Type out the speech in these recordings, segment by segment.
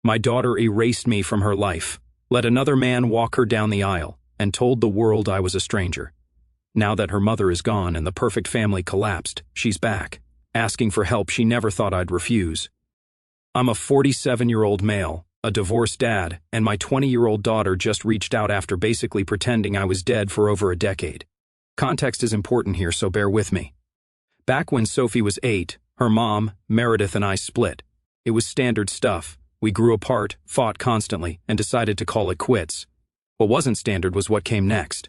My daughter erased me from her life, let another man walk her down the aisle, and told the world I was a stranger. Now that her mother is gone and the perfect family collapsed, she's back, asking for help she never thought I'd refuse. I'm a 47-year-old male, a divorced dad, and my 20-year-old daughter just reached out after basically pretending I was dead for over a decade. Context is important here, so bear with me. Back when Sophie was 8, her mom, Meredith, and I split. It was standard stuff. We grew apart, fought constantly, and decided to call it quits. What wasn't standard was what came next.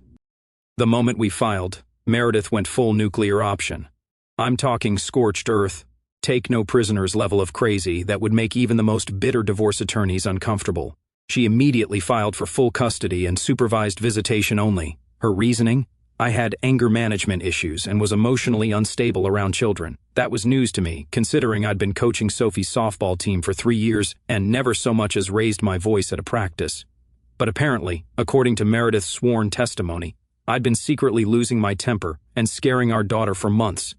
The moment we filed, Meredith went full nuclear option. I'm talking scorched earth, take no prisoners level of crazy that would make even the most bitter divorce attorneys uncomfortable. She immediately filed for full custody and supervised visitation only. Her reasoning? I had anger management issues and was emotionally unstable around children. That was news to me, considering I'd been coaching Sophie's softball team for 3 years and never so much as raised my voice at a practice. But apparently, according to Meredith's sworn testimony, I'd been secretly losing my temper and scaring our daughter for months.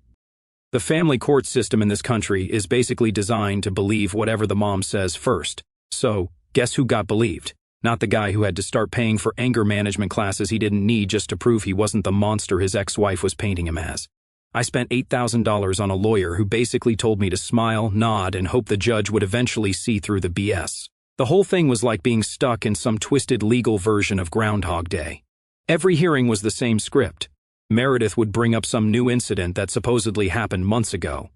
The family court system in this country is basically designed to believe whatever the mom says first. So, guess who got believed? Not the guy who had to start paying for anger management classes he didn't need just to prove he wasn't the monster his ex-wife was painting him as. I spent $8,000 on a lawyer who basically told me to smile, nod, and hope the judge would eventually see through the BS. The whole thing was like being stuck in some twisted legal version of Groundhog Day. Every hearing was the same script. Meredith would bring up some new incident that supposedly happened months ago.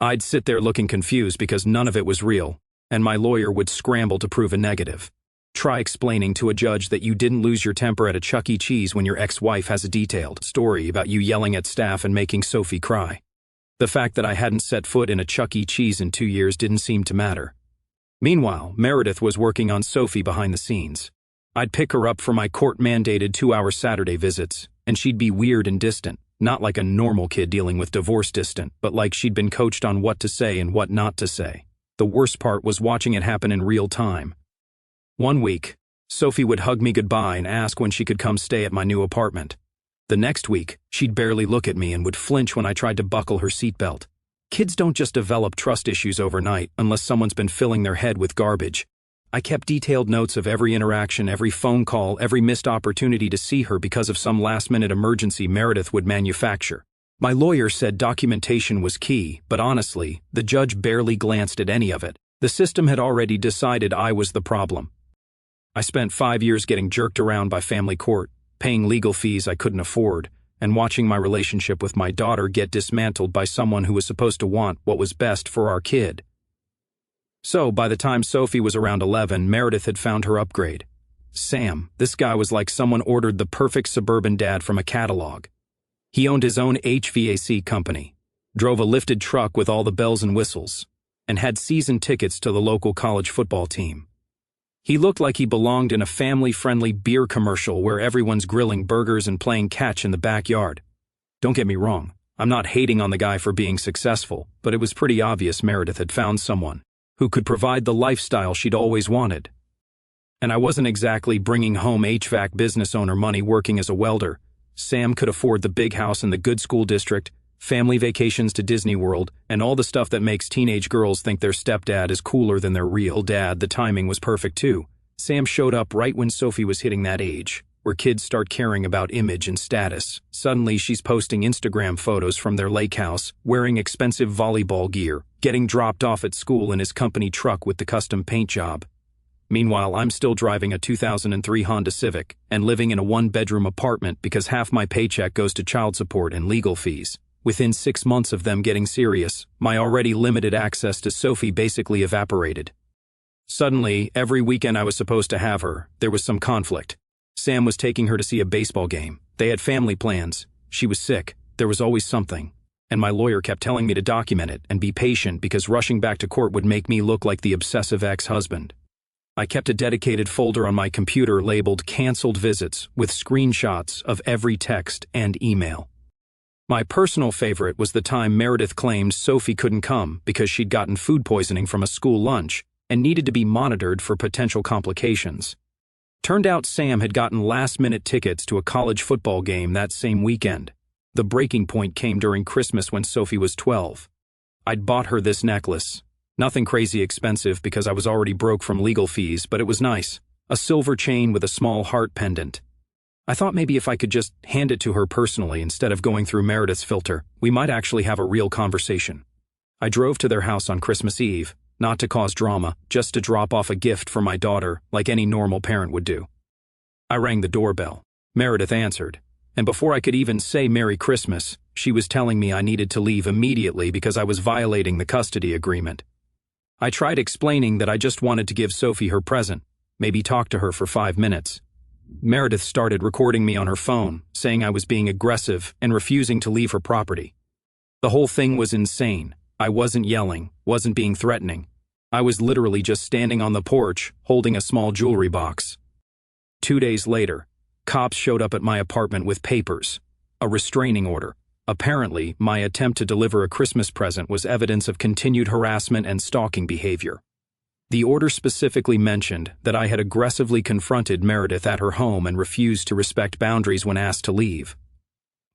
I'd sit there looking confused because none of it was real, and my lawyer would scramble to prove a negative. Try explaining to a judge that you didn't lose your temper at a Chuck E. Cheese when your ex-wife has a detailed story about you yelling at staff and making Sophie cry. The fact that I hadn't set foot in a Chuck E. Cheese in 2 years didn't seem to matter. Meanwhile, Meredith was working on Sophie behind the scenes. I'd pick her up for my court-mandated 2-hour Saturday visits, and she'd be weird and distant, not like a normal kid dealing with divorce distant, but like she'd been coached on what to say and what not to say. The worst part was watching it happen in real time. One week, Sophie would hug me goodbye and ask when she could come stay at my new apartment. The next week, she'd barely look at me and would flinch when I tried to buckle her seatbelt. Kids don't just develop trust issues overnight unless someone's been filling their head with garbage. I kept detailed notes of every interaction, every phone call, every missed opportunity to see her because of some last-minute emergency Meredith would manufacture. My lawyer said documentation was key, but honestly, the judge barely glanced at any of it. The system had already decided I was the problem. I spent 5 years getting jerked around by family court, paying legal fees I couldn't afford, and watching my relationship with my daughter get dismantled by someone who was supposed to want what was best for our kid. So, by the time Sophie was around 11, Meredith had found her upgrade. Sam, this guy was like someone ordered the perfect suburban dad from a catalog. He owned his own HVAC company, drove a lifted truck with all the bells and whistles, and had season tickets to the local college football team. He looked like he belonged in a family-friendly beer commercial where everyone's grilling burgers and playing catch in the backyard. Don't get me wrong, I'm not hating on the guy for being successful, but it was pretty obvious Meredith had found someone who could provide the lifestyle she'd always wanted. And I wasn't exactly bringing home HVAC business owner money working as a welder. Sam could afford the big house in the good school district, family vacations to Disney World, and all the stuff that makes teenage girls think their stepdad is cooler than their real dad. The timing was perfect too. Sam showed up right when Sophie was hitting that age, where kids start caring about image and status. Suddenly she's posting Instagram photos from their lake house, wearing expensive volleyball gear, getting dropped off at school in his company truck with the custom paint job. Meanwhile, I'm still driving a 2003 Honda Civic and living in a one-bedroom apartment because half my paycheck goes to child support and legal fees. Within 6 months of them getting serious, my already limited access to Sophie basically evaporated. Suddenly, every weekend I was supposed to have her, there was some conflict. Sam was taking her to see a baseball game. They had family plans. She was sick. There was always something. And my lawyer kept telling me to document it and be patient because rushing back to court would make me look like the obsessive ex-husband. I kept a dedicated folder on my computer labeled Canceled Visits with screenshots of every text and email. My personal favorite was the time Meredith claimed Sophie couldn't come because she'd gotten food poisoning from a school lunch and needed to be monitored for potential complications. Turned out Sam had gotten last-minute tickets to a college football game that same weekend. The breaking point came during Christmas when Sophie was 12. I'd bought her this necklace, Nothing crazy expensive because I was already broke from legal fees, but it was nice. A silver chain with a small heart pendant. I thought maybe if I could just hand it to her personally instead of going through Meredith's filter, we might actually have a real conversation. I drove to their house on Christmas Eve, not to cause drama, just to drop off a gift for my daughter like any normal parent would do. I rang the doorbell. Meredith answered, and before I could even say Merry Christmas, she was telling me I needed to leave immediately because I was violating the custody agreement. I tried explaining that I just wanted to give Sophie her present, maybe talk to her for 5 minutes. Meredith started recording me on her phone, saying I was being aggressive and refusing to leave her property. The whole thing was insane. I wasn't yelling, wasn't being threatening. I was literally just standing on the porch, holding a small jewelry box. 2 days later, cops showed up at my apartment with papers, a restraining order. Apparently, my attempt to deliver a Christmas present was evidence of continued harassment and stalking behavior. The order specifically mentioned that I had aggressively confronted Meredith at her home and refused to respect boundaries when asked to leave.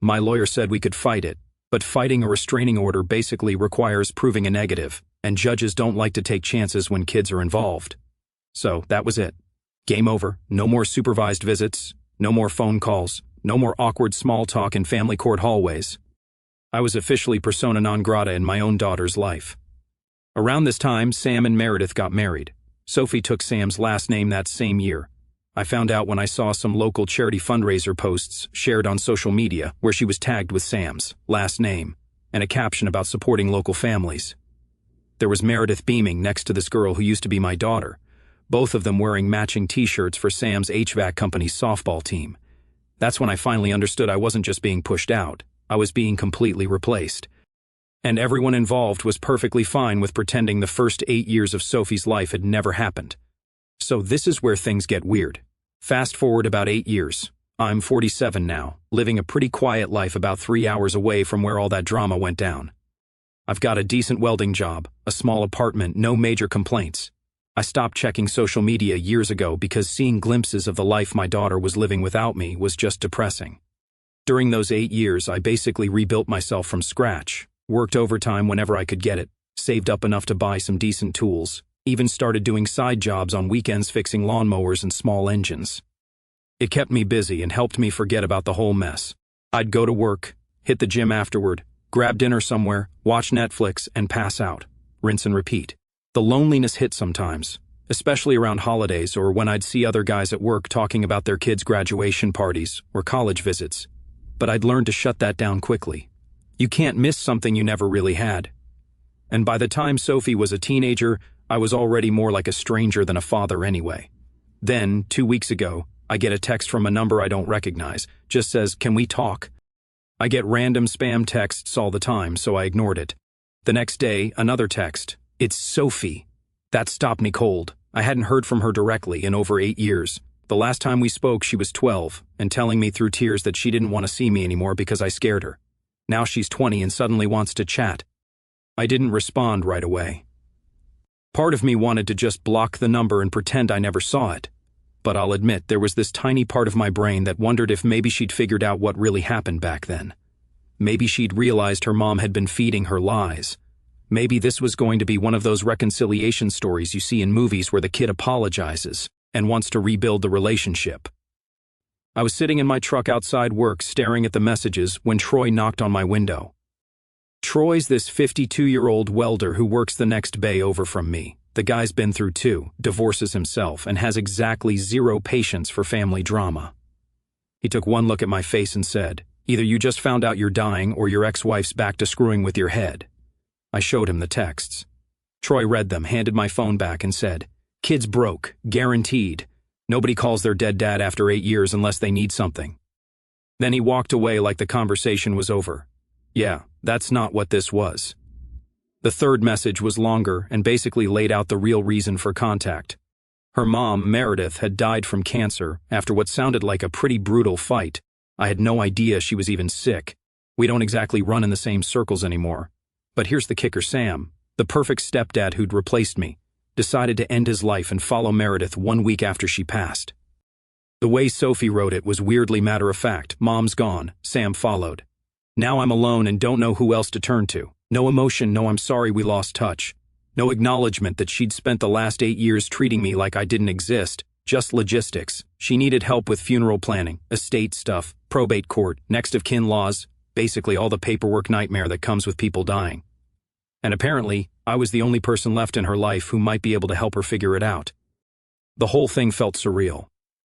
My lawyer said we could fight it, but fighting a restraining order basically requires proving a negative, and judges don't like to take chances when kids are involved. So that was it. Game over. No more supervised visits, no more phone calls, no more awkward small talk in family court hallways. I was officially persona non grata in my own daughter's life. Around this time, Sam and Meredith got married. Sophie took Sam's last name that same year. I found out when I saw some local charity fundraiser posts shared on social media where she was tagged with Sam's last name and a caption about supporting local families. There was Meredith beaming next to this girl who used to be my daughter, both of them wearing matching t-shirts for Sam's HVAC company's softball team. That's when I finally understood I wasn't just being pushed out, I was being completely replaced. And everyone involved was perfectly fine with pretending the first 8 years of Sophie's life had never happened. So this is where things get weird. Fast forward about 8 years. I'm 47 now, living a pretty quiet life about 3 hours away from where all that drama went down. I've got a decent welding job, a small apartment, no major complaints. I stopped checking social media years ago because seeing glimpses of the life my daughter was living without me was just depressing. During those 8 years, I basically rebuilt myself from scratch. Worked overtime whenever I could get it, saved up enough to buy some decent tools, even started doing side jobs on weekends fixing lawnmowers and small engines. It kept me busy and helped me forget about the whole mess. I'd go to work, hit the gym afterward, grab dinner somewhere, watch Netflix, and pass out. Rinse and repeat. The loneliness hit sometimes, especially around holidays or when I'd see other guys at work talking about their kids' graduation parties or college visits. But I'd learned to shut that down quickly. You can't miss something you never really had. And by the time Sophie was a teenager, I was already more like a stranger than a father anyway. Then, 2 weeks ago, I get a text from a number I don't recognize. Just says, "Can we talk?" I get random spam texts all the time, so I ignored it. The next day, another text. "It's Sophie." That stopped me cold. I hadn't heard from her directly in over 8 years. The last time we spoke, she was 12, and telling me through tears that she didn't want to see me anymore because I scared her. Now she's 20 and suddenly wants to chat. I didn't respond right away. Part of me wanted to just block the number and pretend I never saw it. But I'll admit there was this tiny part of my brain that wondered if maybe she'd figured out what really happened back then. Maybe she'd realized her mom had been feeding her lies. Maybe this was going to be one of those reconciliation stories you see in movies where the kid apologizes and wants to rebuild the relationship. I was sitting in my truck outside work staring at the messages when Troy knocked on my window. Troy's this 52-year-old welder who works the next bay over from me. The guy's been through 2, divorces himself, and has exactly 0 patience for family drama. He took one look at my face and said, "Either you just found out you're dying or your ex-wife's back to screwing with your head." I showed him the texts. Troy read them, handed my phone back, and said, "Kid's broke, guaranteed. Nobody calls their dead dad after 8 years unless they need something." Then he walked away like the conversation was over. Yeah, that's not what this was. The third message was longer and basically laid out the real reason for contact. Her mom, Meredith, had died from cancer after what sounded like a pretty brutal fight. I had no idea she was even sick. We don't exactly run in the same circles anymore. But here's the kicker: Sam, the perfect stepdad who'd replaced me, decided to end his life and follow Meredith 1 week after she passed. The way Sophie wrote it was weirdly matter-of-fact. "Mom's gone, Sam followed. Now I'm alone and don't know who else to turn to. No emotion, no I'm sorry we lost touch. No acknowledgement that she'd spent the last 8 years treating me like I didn't exist, just logistics. She needed help with funeral planning, estate stuff, probate court, next of kin laws, basically all the paperwork nightmare that comes with people dying. And apparently, I was the only person left in her life who might be able to help her figure it out. The whole thing felt surreal.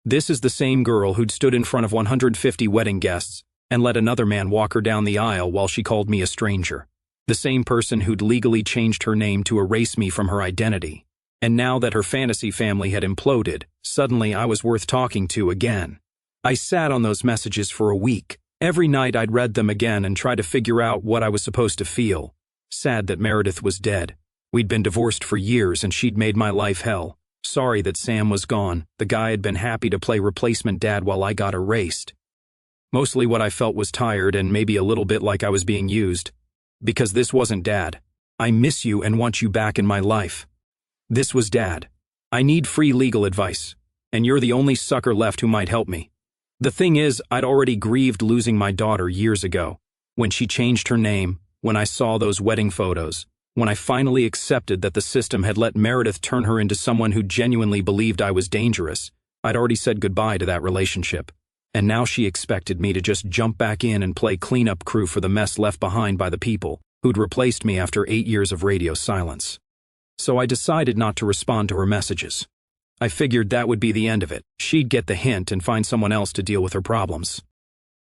This is the same girl who'd stood in front of 150 wedding guests and let another man walk her down the aisle while she called me a stranger. The same person who'd legally changed her name to erase me from her identity. And now that her fantasy family had imploded, suddenly I was worth talking to again. I sat on those messages for a week. Every night I'd read them again and try to figure out what I was supposed to feel. Sad that Meredith was dead. We'd been divorced for years and she'd made my life hell. Sorry that Sam was gone. The guy had been happy to play replacement dad while I got erased. Mostly what I felt was tired and maybe a little bit like I was being used. Because this wasn't Dad. I miss you and want you back in my life. This was Dad. I need free legal advice, and you're the only sucker left who might help me. The thing is, I'd already grieved losing my daughter years ago. When she changed her name, when I saw those wedding photos, when I finally accepted that the system had let Meredith turn her into someone who genuinely believed I was dangerous, I'd already said goodbye to that relationship. And now she expected me to just jump back in and play cleanup crew for the mess left behind by the people who'd replaced me after 8 years of radio silence. So I decided not to respond to her messages. I figured that would be the end of it. She'd get the hint and find someone else to deal with her problems.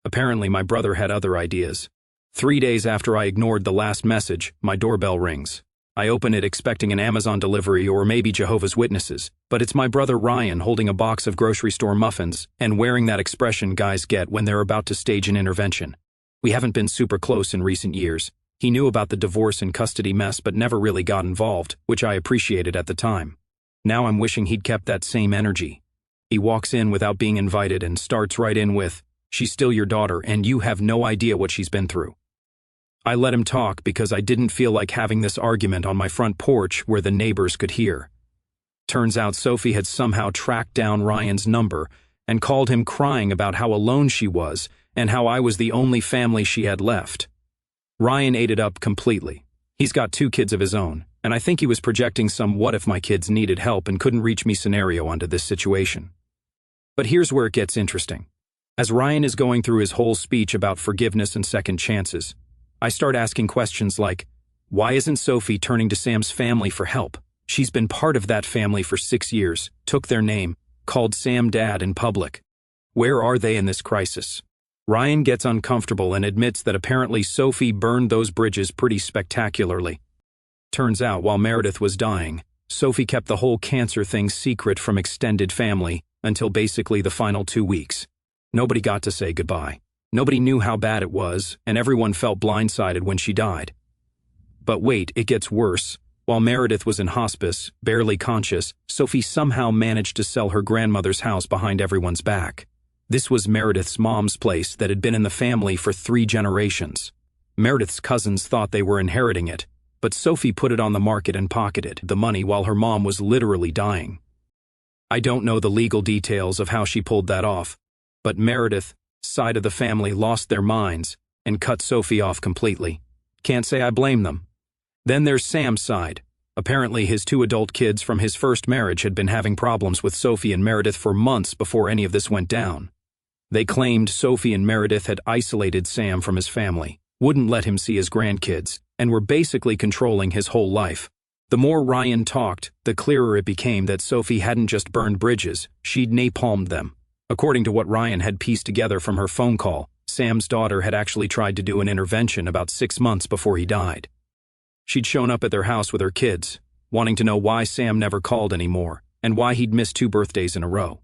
Apparently, my brother had other ideas. 3 days after I ignored the last message, my doorbell rings. I open it expecting an Amazon delivery or maybe Jehovah's Witnesses, but it's my brother Ryan holding a box of grocery store muffins and wearing that expression guys get when they're about to stage an intervention. We haven't been super close in recent years. He knew about the divorce and custody mess but never really got involved, which I appreciated at the time. Now I'm wishing he'd kept that same energy. He walks in without being invited and starts right in with, "She's still your daughter and you have no idea what she's been through." I let him talk because I didn't feel like having this argument on my front porch where the neighbors could hear. Turns out Sophie had somehow tracked down Ryan's number and called him crying about how alone she was and how I was the only family she had left. Ryan ate it up completely. He's got 2 kids of his own, and I think he was projecting some what if my kids needed help and couldn't reach me scenario onto this situation. But here's where it gets interesting. As Ryan is going through his whole speech about forgiveness and second chances, I start asking questions like, why isn't Sophie turning to Sam's family for help? She's been part of that family for 6 years, took their name, called Sam Dad in public. Where are they in this crisis? Ryan gets uncomfortable and admits that apparently Sophie burned those bridges pretty spectacularly. Turns out while Meredith was dying, Sophie kept the whole cancer thing secret from extended family until basically the final 2 weeks. Nobody got to say goodbye. Nobody knew how bad it was, and everyone felt blindsided when she died. But wait, it gets worse. While Meredith was in hospice, barely conscious, Sophie somehow managed to sell her grandmother's house behind everyone's back. This was Meredith's mom's place that had been in the family for 3 generations. Meredith's cousins thought they were inheriting it, but Sophie put it on the market and pocketed the money while her mom was literally dying. I don't know the legal details of how she pulled that off, but Meredith's side of the family lost their minds and cut Sophie off completely. Can't say I blame them. Then there's Sam's side. Apparently his 2 adult kids from his first marriage had been having problems with Sophie and Meredith for months before any of this went down. They claimed Sophie and Meredith had isolated Sam from his family, wouldn't let him see his grandkids, and were basically controlling his whole life. The more Ryan talked, the clearer it became that Sophie hadn't just burned bridges, she'd napalmed them. According to what Ryan had pieced together from her phone call, Sam's daughter had actually tried to do an intervention about 6 months before he died. She'd shown up at their house with her kids, wanting to know why Sam never called anymore, and why he'd missed 2 birthdays in a row.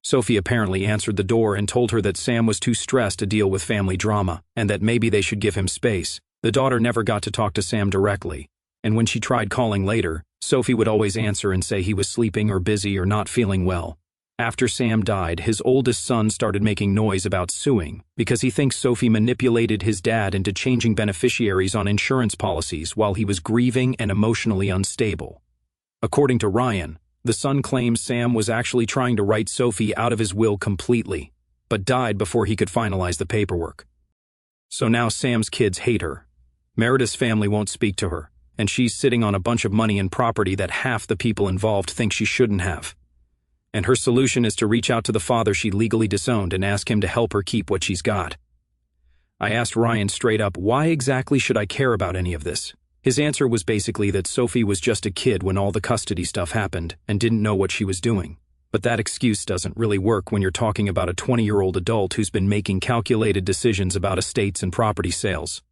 Sophie apparently answered the door and told her that Sam was too stressed to deal with family drama, and that maybe they should give him space. The daughter never got to talk to Sam directly, and when she tried calling later, Sophie would always answer and say he was sleeping or busy or not feeling well. After Sam died, his oldest son started making noise about suing because he thinks Sophie manipulated his dad into changing beneficiaries on insurance policies while he was grieving and emotionally unstable. According to Ryan, the son claims Sam was actually trying to write Sophie out of his will completely, but died before he could finalize the paperwork. So now Sam's kids hate her. Meredith's family won't speak to her. and she's sitting on a bunch of money and property that half the people involved think she shouldn't have. And her solution is to reach out to the father she legally disowned and ask him to help her keep what she's got. I asked Ryan straight up, why exactly should I care about any of this? His answer was basically that Sophie was just a kid when all the custody stuff happened and didn't know what she was doing. But that excuse doesn't really work when you're talking about a 20-year-old adult who's been making calculated decisions about estates and property sales.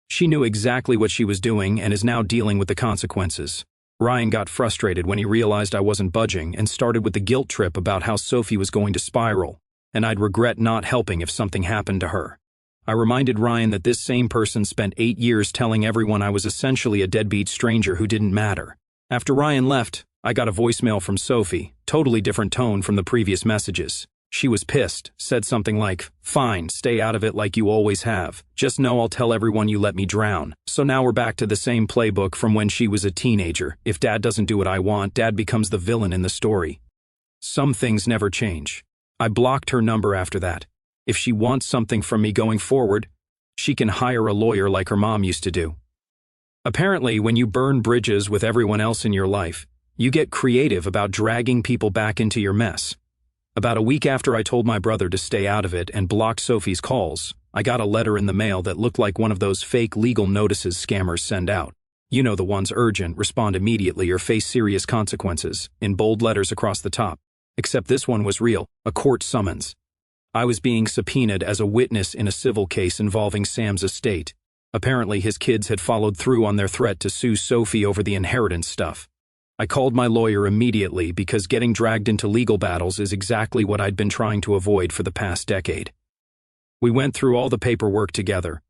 She knew exactly what she was doing and is now dealing with the consequences. Ryan got frustrated when he realized I wasn't budging and started with the guilt trip about how Sophie was going to spiral, and I'd regret not helping if something happened to her. I reminded Ryan that this same person spent 8 years telling everyone I was essentially a deadbeat stranger who didn't matter. After Ryan left, I got a voicemail from Sophie, totally different tone from the previous messages. She was pissed, said something like, "Fine, stay out of it like you always have. Just know I'll tell everyone you let me drown." So now we're back to the same playbook from when she was a teenager. If Dad doesn't do what I want, Dad becomes the villain in the story. Some things never change. I blocked her number after that. If she wants something from me going forward, she can hire a lawyer like her mom used to do. Apparently, when you burn bridges with everyone else in your life, you get creative about dragging people back into your mess. About a week after I told my brother to stay out of it and blocked Sophie's calls, I got a letter in the mail that looked like one of those fake legal notices scammers send out. You know, the ones urgent, respond immediately, or face serious consequences, in bold letters across the top. Except this one was real, a court summons. I was being subpoenaed as a witness in a civil case involving Sam's estate. Apparently his kids had followed through on their threat to sue Sophie over the inheritance stuff. I called my lawyer immediately because getting dragged into legal battles is exactly what I'd been trying to avoid for the past decade. We went through all the paperwork together,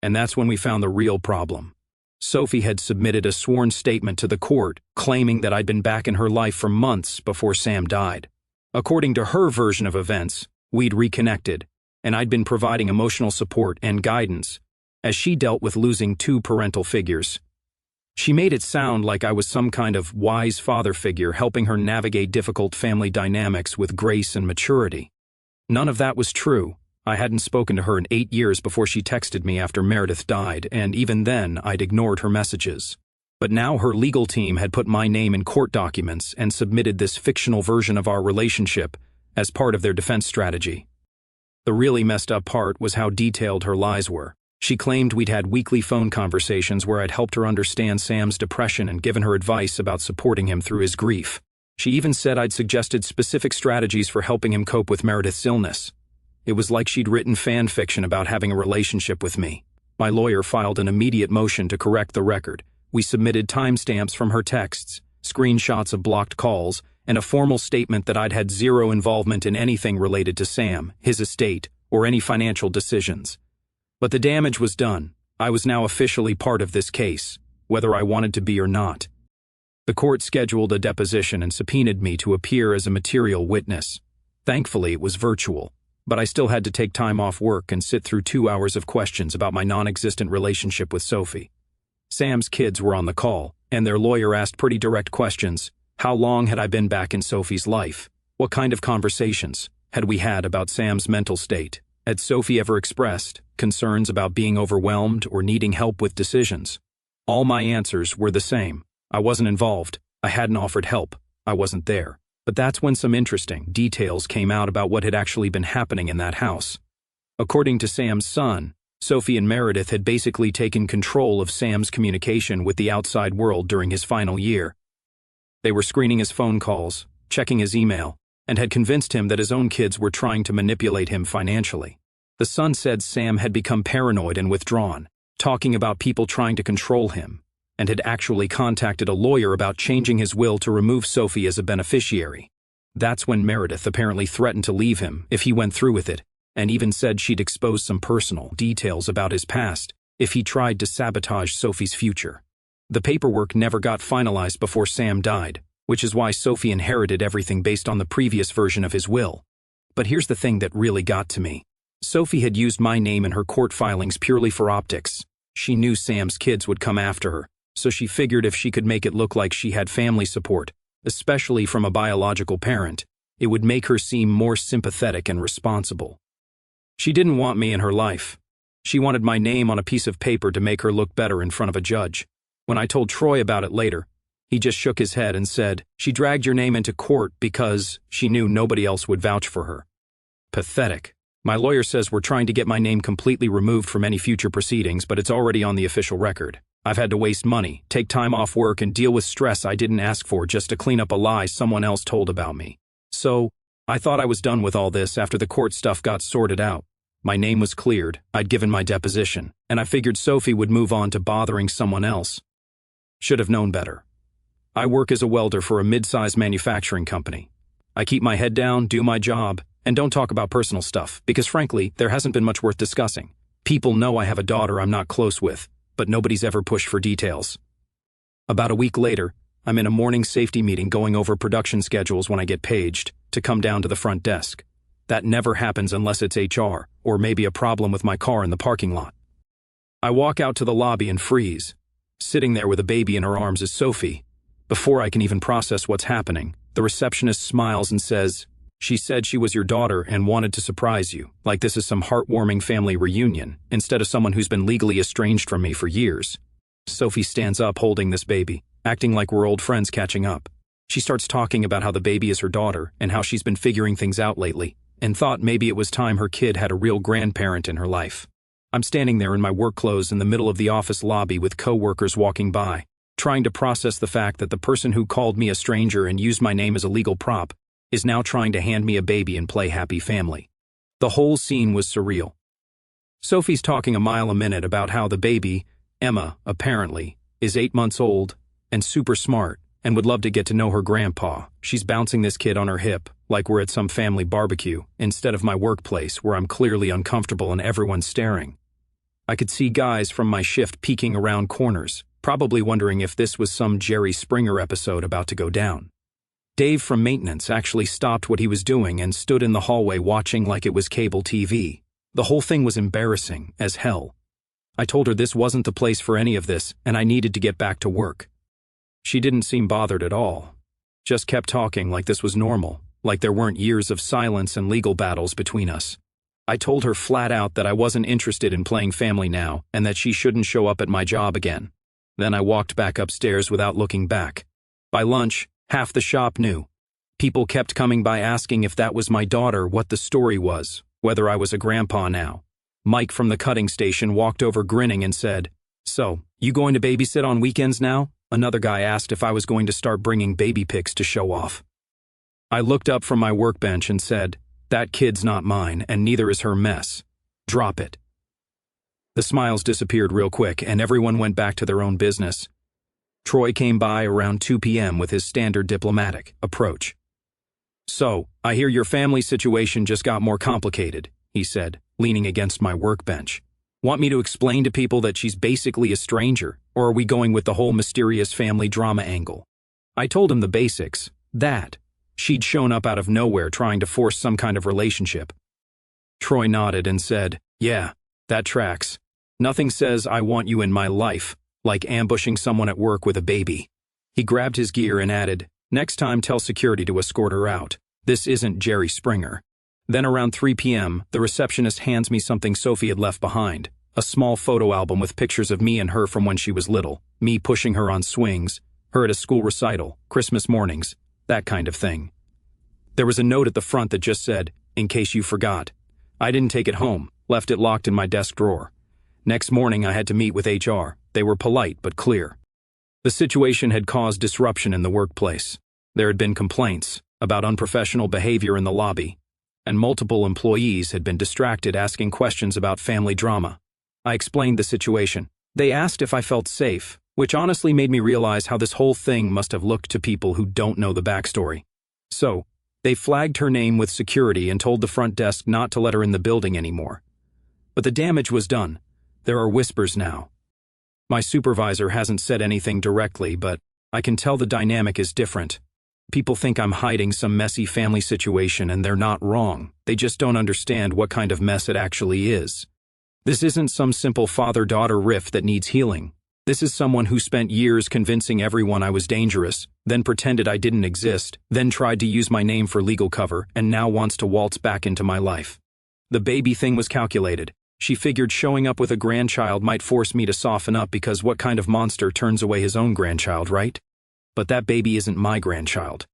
and that's when we found the real problem. Sophie had submitted a sworn statement to the court claiming that I'd been back in her life for months before Sam died. According to her version of events, we'd reconnected, and I'd been providing emotional support and guidance as she dealt with losing 2 parental figures. She made it sound like I was some kind of wise father figure helping her navigate difficult family dynamics with grace and maturity. None of that was true. I hadn't spoken to her in 8 years before she texted me after Meredith died, and even then I'd ignored her messages. But now her legal team had put my name in court documents and submitted this fictional version of our relationship as part of their defense strategy. The really messed up part was how detailed her lies were. She claimed we'd had weekly phone conversations where I'd helped her understand Sam's depression and given her advice about supporting him through his grief. She even said I'd suggested specific strategies for helping him cope with Meredith's illness. It was like she'd written fan fiction about having a relationship with me. My lawyer filed an immediate motion to correct the record. We submitted timestamps from her texts, screenshots of blocked calls, and a formal statement that I'd had zero involvement in anything related to Sam, his estate, or any financial decisions. But the damage was done. I was now officially part of this case, whether I wanted to be or not. The court scheduled a deposition and subpoenaed me to appear as a material witness. Thankfully, it was virtual, but I still had to take time off work and sit through 2 hours of questions about my non-existent relationship with Sophie. Sam's kids were on the call, and their lawyer asked pretty direct questions. How long had I been back in Sophie's life? What kind of conversations had we had about Sam's mental state? Had Sophie ever expressed concerns about being overwhelmed or needing help with decisions? All my answers were the same. I wasn't involved. I hadn't offered help. I wasn't there. But that's when some interesting details came out about what had actually been happening in that house. According to Sam's son, Sophie and Meredith had basically taken control of Sam's communication with the outside world during his final year. They were screening his phone calls, checking his email, and had convinced him that his own kids were trying to manipulate him financially. The son said Sam had become paranoid and withdrawn, talking about people trying to control him, and had actually contacted a lawyer about changing his will to remove Sophie as a beneficiary. That's when Meredith apparently threatened to leave him if he went through with it, and even said she'd expose some personal details about his past if he tried to sabotage Sophie's future. The paperwork never got finalized before Sam died, which is why Sophie inherited everything based on the previous version of his will. But here's the thing that really got to me. Sophie had used my name in her court filings purely for optics. She knew Sam's kids would come after her, so she figured if she could make it look like she had family support, especially from a biological parent, it would make her seem more sympathetic and responsible. She didn't want me in her life. She wanted my name on a piece of paper to make her look better in front of a judge. When I told Troy about it later, he just shook his head and said, "She dragged your name into court because she knew nobody else would vouch for her." Pathetic. My lawyer says we're trying to get my name completely removed from any future proceedings, but it's already on the official record. I've had to waste money, take time off work, and deal with stress I didn't ask for just to clean up a lie someone else told about me. So, I thought I was done with all this after the court stuff got sorted out. My name was cleared, I'd given my deposition, and I figured Sophie would move on to bothering someone else. Should have known better. I work as a welder for a mid-sized manufacturing company. I keep my head down, do my job, and don't talk about personal stuff, because frankly, there hasn't been much worth discussing. People know I have a daughter I'm not close with, but nobody's ever pushed for details. About a week later, I'm in a morning safety meeting going over production schedules when I get paged to come down to the front desk. That never happens unless it's HR, or maybe a problem with my car in the parking lot. I walk out to the lobby and freeze. Sitting there with a baby in her arms is Sophie. Before I can even process what's happening, the receptionist smiles and says, "She said she was your daughter and wanted to surprise you, like this is some heartwarming family reunion, instead of someone who's been legally estranged from me for years." Sophie stands up holding this baby, acting like we're old friends catching up. She starts talking about how the baby is her daughter and how she's been figuring things out lately, and thought maybe it was time her kid had a real grandparent in her life. I'm standing there in my work clothes in the middle of the office lobby with co-workers walking by, trying to process the fact that the person who called me a stranger and used my name as a legal prop is now trying to hand me a baby and play happy family. The whole scene was surreal. Sophie's talking a mile a minute about how the baby, Emma, apparently, is 8 months old and super smart and would love to get to know her grandpa. She's bouncing this kid on her hip like we're at some family barbecue instead of my workplace where I'm clearly uncomfortable and everyone's staring. I could see guys from my shift peeking around corners, probably wondering if this was some Jerry Springer episode about to go down. Dave from maintenance actually stopped what he was doing and stood in the hallway watching like it was cable TV. The whole thing was embarrassing as hell. I told her this wasn't the place for any of this and I needed to get back to work. She didn't seem bothered at all. Just kept talking like this was normal, like there weren't years of silence and legal battles between us. I told her flat out that I wasn't interested in playing family now and that she shouldn't show up at my job again. Then I walked back upstairs without looking back. By lunch, half the shop knew. People kept coming by asking if that was my daughter, what the story was, whether I was a grandpa now. Mike from the cutting station walked over grinning and said, "So, you going to babysit on weekends now?" Another guy asked if I was going to start bringing baby pics to show off. I looked up from my workbench and said, "That kid's not mine, and neither is her mess. Drop it." The smiles disappeared real quick, and everyone went back to their own business. Troy came by around 2 p.m. with his standard diplomatic approach. "So, I hear your family situation just got more complicated," he said, leaning against my workbench. "Want me to explain to people that she's basically a stranger, or are we going with the whole mysterious family drama angle?" I told him the basics, that she'd shown up out of nowhere trying to force some kind of relationship. Troy nodded and said, "Yeah, that tracks. Nothing says I want you in my life like ambushing someone at work with a baby." He grabbed his gear and added, "Next time tell security to escort her out. This isn't Jerry Springer." Then around 3 p.m., the receptionist hands me something Sophie had left behind, a small photo album with pictures of me and her from when she was little, me pushing her on swings, her at a school recital, Christmas mornings, that kind of thing. There was a note at the front that just said, "In case you forgot." I didn't take it home, left it locked in my desk drawer. Next morning I had to meet with HR. They were polite but clear. The situation had caused disruption in the workplace. There had been complaints about unprofessional behavior in the lobby, and multiple employees had been distracted asking questions about family drama. I explained the situation. They asked if I felt safe, which honestly made me realize how this whole thing must have looked to people who don't know the backstory. So, they flagged her name with security and told the front desk not to let her in the building anymore. But the damage was done. There are whispers now. My supervisor hasn't said anything directly, but I can tell the dynamic is different. People think I'm hiding some messy family situation, and they're not wrong. They just don't understand what kind of mess it actually is. This isn't some simple father-daughter rift that needs healing. This is someone who spent years convincing everyone I was dangerous, then pretended I didn't exist, then tried to use my name for legal cover, and now wants to waltz back into my life. The baby thing was calculated. She figured showing up with a grandchild might force me to soften up because what kind of monster turns away his own grandchild, right? But that baby isn't my grandchild.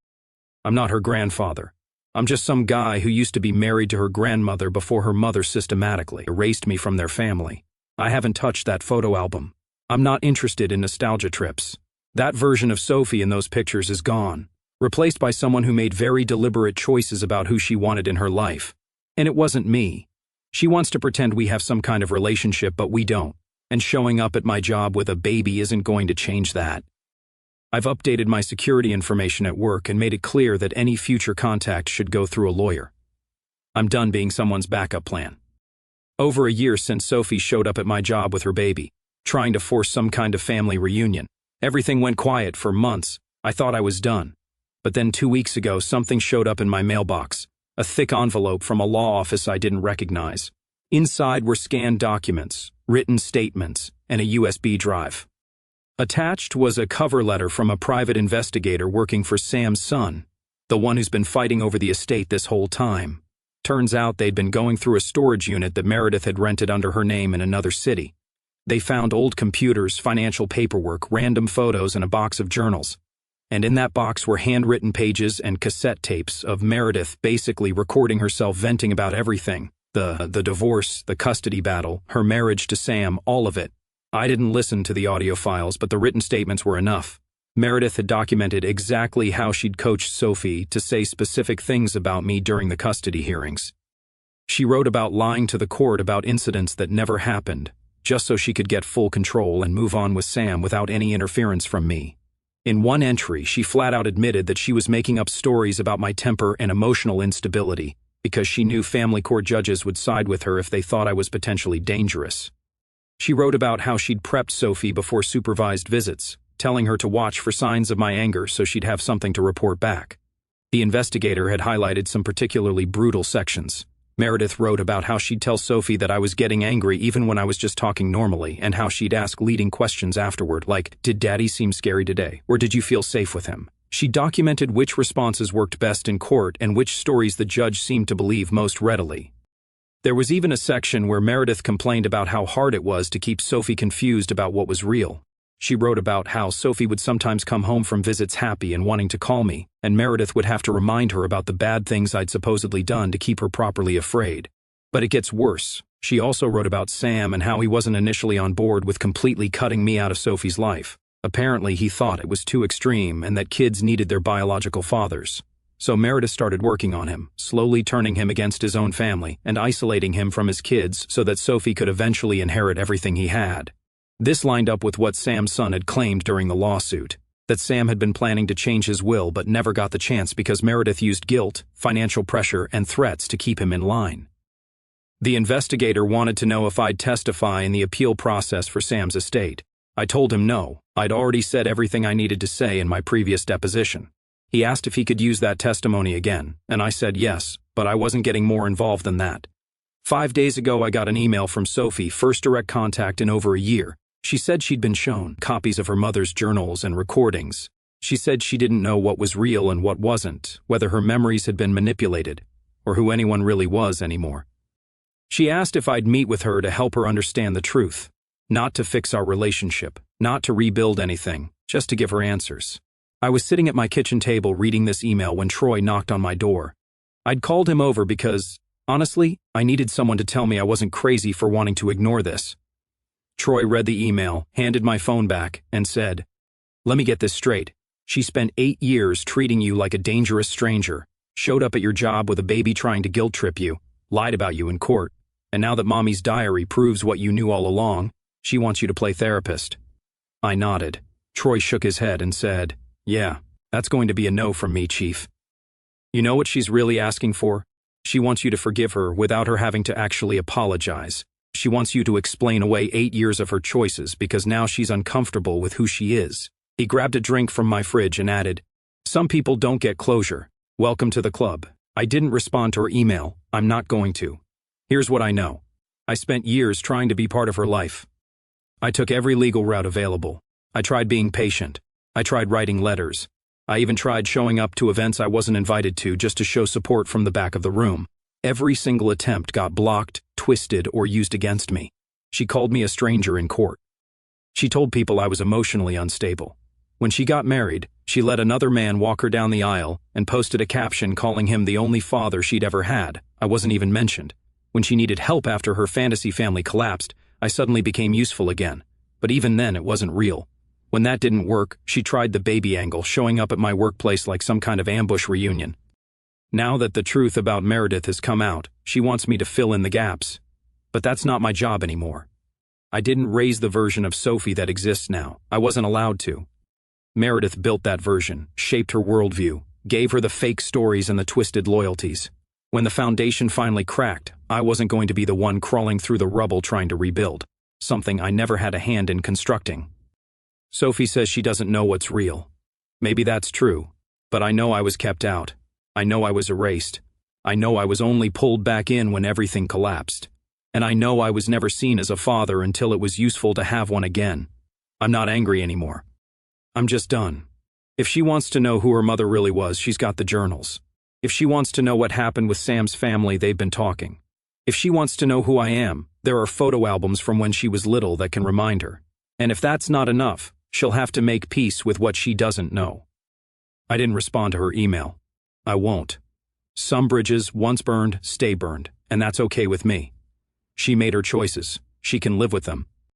I'm not her grandfather. I'm just some guy who used to be married to her grandmother before her mother systematically erased me from their family. I haven't touched that photo album. I'm not interested in nostalgia trips. That version of Sophie in those pictures is gone, replaced by someone who made very deliberate choices about who she wanted in her life. And it wasn't me. She wants to pretend we have some kind of relationship, but we don't. And showing up at my job with a baby isn't going to change that. I've updated my security information at work and made it clear that any future contact should go through a lawyer. I'm done being someone's backup plan. Over a year since Sophie showed up at my job with her baby, trying to force some kind of family reunion. Everything went quiet for months. I thought I was done. But then 2 weeks ago, something showed up in my mailbox. A thick envelope from a law office I didn't recognize. Inside were scanned documents, written statements, and a USB drive. Attached was a cover letter from a private investigator working for Sam's son, the one who's been fighting over the estate this whole time. Turns out they'd been going through a storage unit that Meredith had rented under her name in another city. They found old computers, financial paperwork, random photos, and a box of journals. And in that box were handwritten pages and cassette tapes of Meredith basically recording herself venting about everything. The divorce, the custody battle, her marriage to Sam, all of it. I didn't listen to the audio files, but the written statements were enough. Meredith had documented exactly how she'd coached Sophie to say specific things about me during the custody hearings. She wrote about lying to the court about incidents that never happened, just so she could get full control and move on with Sam without any interference from me. In one entry, she flat out admitted that she was making up stories about my temper and emotional instability because she knew family court judges would side with her if they thought I was potentially dangerous. She wrote about how she'd prepped Sophie before supervised visits, telling her to watch for signs of my anger so she'd have something to report back. The investigator had highlighted some particularly brutal sections. Meredith wrote about how she'd tell Sophie that I was getting angry even when I was just talking normally, and how she'd ask leading questions afterward, like, "Did Daddy seem scary today?" or "Did you feel safe with him?" She documented which responses worked best in court and which stories the judge seemed to believe most readily. There was even a section where Meredith complained about how hard it was to keep Sophie confused about what was real. She wrote about how Sophie would sometimes come home from visits happy and wanting to call me, and Meredith would have to remind her about the bad things I'd supposedly done to keep her properly afraid. But it gets worse. She also wrote about Sam and how he wasn't initially on board with completely cutting me out of Sophie's life. Apparently, he thought it was too extreme and that kids needed their biological fathers. So Meredith started working on him, slowly turning him against his own family and isolating him from his kids so that Sophie could eventually inherit everything he had. This lined up with what Sam's son had claimed during the lawsuit, that Sam had been planning to change his will but never got the chance because Meredith used guilt, financial pressure, and threats to keep him in line. The investigator wanted to know if I'd testify in the appeal process for Sam's estate. I told him no, I'd already said everything I needed to say in my previous deposition. He asked if he could use that testimony again, and I said yes, but I wasn't getting more involved than that. 5 days ago I got an email from Sophie, first direct contact in over a year. She said she'd been shown copies of her mother's journals and recordings. She said she didn't know what was real and what wasn't, whether her memories had been manipulated, or who anyone really was anymore. She asked if I'd meet with her to help her understand the truth, not to fix our relationship, not to rebuild anything, just to give her answers. I was sitting at my kitchen table reading this email when Troy knocked on my door. I'd called him over because, honestly, I needed someone to tell me I wasn't crazy for wanting to ignore this. Troy read the email, handed my phone back, and said, "Let me get this straight. She spent 8 years treating you like a dangerous stranger, showed up at your job with a baby trying to guilt trip you, lied about you in court, and now that Mommy's diary proves what you knew all along, she wants you to play therapist." I nodded. Troy shook his head and said, "Yeah, that's going to be a no from me, Chief. You know what she's really asking for? She wants you to forgive her without her having to actually apologize. She wants you to explain away 8 years of her choices because now she's uncomfortable with who she is." He grabbed a drink from my fridge and added, "Some people don't get closure. Welcome to the club." I didn't respond to her email. I'm not going to. Here's what I know. I spent years trying to be part of her life. I took every legal route available. I tried being patient. I tried writing letters. I even tried showing up to events I wasn't invited to just to show support from the back of the room. Every single attempt got blocked, twisted, or used against me. She called me a stranger in court. She told people I was emotionally unstable. When she got married, she let another man walk her down the aisle and posted a caption calling him the only father she'd ever had. I wasn't even mentioned. When she needed help after her fantasy family collapsed, I suddenly became useful again. But even then, it wasn't real. When that didn't work, she tried the baby angle, showing up at my workplace like some kind of ambush reunion. Now that the truth about Meredith has come out, she wants me to fill in the gaps. But that's not my job anymore. I didn't raise the version of Sophie that exists now. I wasn't allowed to. Meredith built that version, shaped her worldview, gave her the fake stories and the twisted loyalties. When the foundation finally cracked, I wasn't going to be the one crawling through the rubble trying to rebuild, something I never had a hand in constructing. Sophie says she doesn't know what's real. Maybe that's true, but I know I was kept out. I know I was erased. I know I was only pulled back in when everything collapsed. And I know I was never seen as a father until it was useful to have one again. I'm not angry anymore. I'm just done. If she wants to know who her mother really was, she's got the journals. If she wants to know what happened with Sam's family, they've been talking. If she wants to know who I am, there are photo albums from when she was little that can remind her. And if that's not enough, she'll have to make peace with what she doesn't know. I didn't respond to her email. I won't. Some bridges, once burned, stay burned, and that's okay with me. She made her choices. She can live with them.